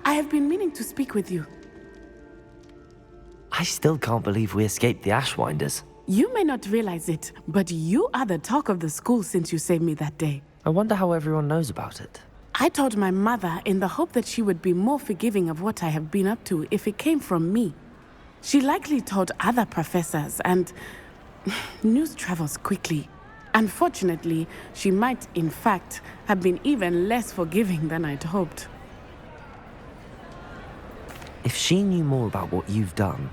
I have been meaning to speak with you. I still can't believe we escaped the Ashwinders. You may not realize it, but you are the talk of the school since you saved me that day. I wonder how everyone knows about it. I told my mother in the hope that she would be more forgiving of what I have been up to if it came from me. She likely told other professors, and news travels quickly. Unfortunately, she might, in fact, have been even less forgiving than I'd hoped. If she knew more about what you've done,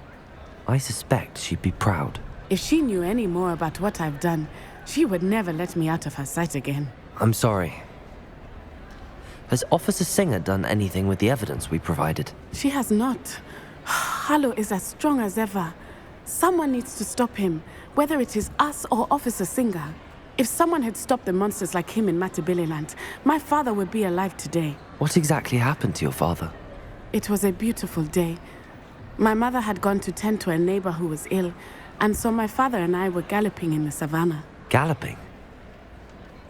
I suspect she'd be proud. If she knew any more about what I've done, she would never let me out of her sight again. I'm sorry. Has Officer Singer done anything with the evidence we provided? She has not. Harlow is as strong as ever. Someone needs to stop him, whether it is us or Officer Singer. If someone had stopped the monsters like him in Matabeleland, my father would be alive today. What exactly happened to your father? It was a beautiful day. My mother had gone to tend to a neighbor who was ill, and so my father and I were galloping in the savannah. Galloping?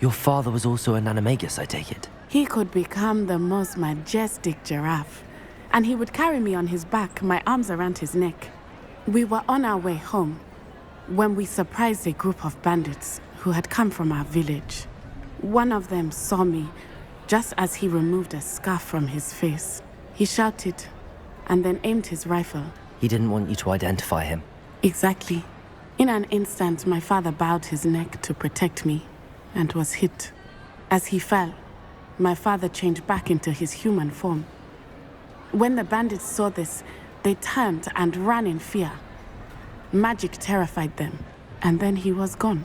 Your father was also an animagus, I take it? He could become the most majestic giraffe, and he would carry me on his back, my arms around his neck. We were on our way home when we surprised a group of bandits who had come from our village. One of them saw me just as he removed a scarf from his face. He shouted and then aimed his rifle. He didn't want you to identify him. Exactly. In an instant, my father bowed his neck to protect me and was hit. As he fell, my father changed back into his human form. When the bandits saw this, they turned and ran in fear. Magic terrified them, and then he was gone.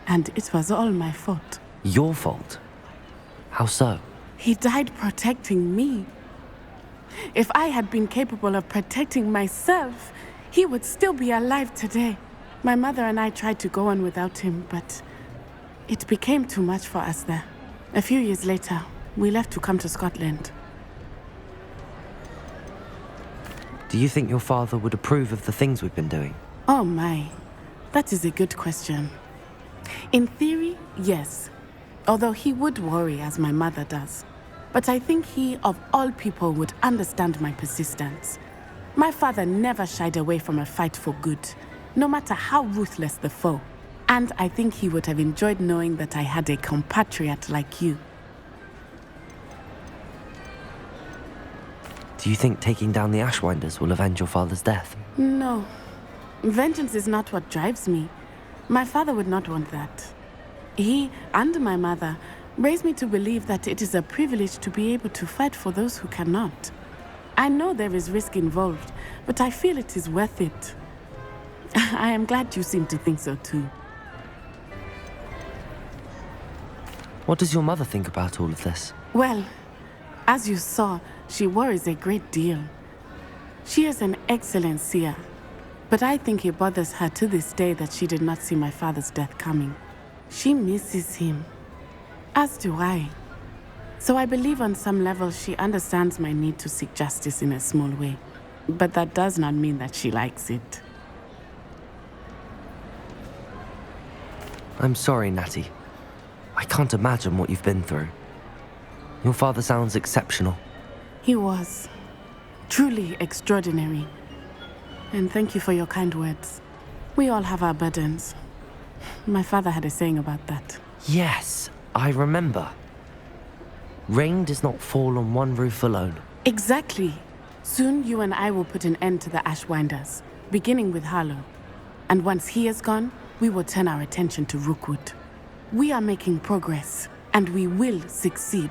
And it was all my fault. Your fault? How so? He died protecting me. If I had been capable of protecting myself, he would still be alive today. My mother and I tried to go on without him, but it became too much for us there. A few years later, we left to come to Scotland. Do you think your father would approve of the things we've been doing? Oh my, that is a good question. In theory, yes. Although he would worry as my mother does. But I think he, of all people, would understand my persistence. My father never shied away from a fight for good, no matter how ruthless the foe. And I think he would have enjoyed knowing that I had a compatriot like you. Do you think taking down the Ashwinders will avenge your father's death? No. Vengeance is not what drives me. My father would not want that. He and my mother raised me to believe that it is a privilege to be able to fight for those who cannot. I know there is risk involved, but I feel it is worth it. I am glad you seem to think so too. What does your mother think about all of this? Well, as you saw, she worries a great deal. She is an excellent seer, but I think it bothers her to this day that she did not see my father's death coming. She misses him, as do I. So I believe on some level she understands my need to seek justice in a small way. But that does not mean that she likes it. I'm sorry, Natty. I can't imagine what you've been through. Your father sounds exceptional. He was. Truly extraordinary. And thank you for your kind words. We all have our burdens. My father had a saying about that. Yes, I remember. Rain does not fall on one roof alone. Exactly. Soon you and I will put an end to the Ashwinders, beginning with Harlow. And once he is gone, we will turn our attention to Rookwood. We are making progress, and we will succeed.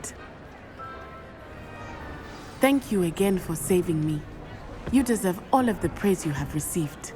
Thank you again for saving me. You deserve all of the praise you have received.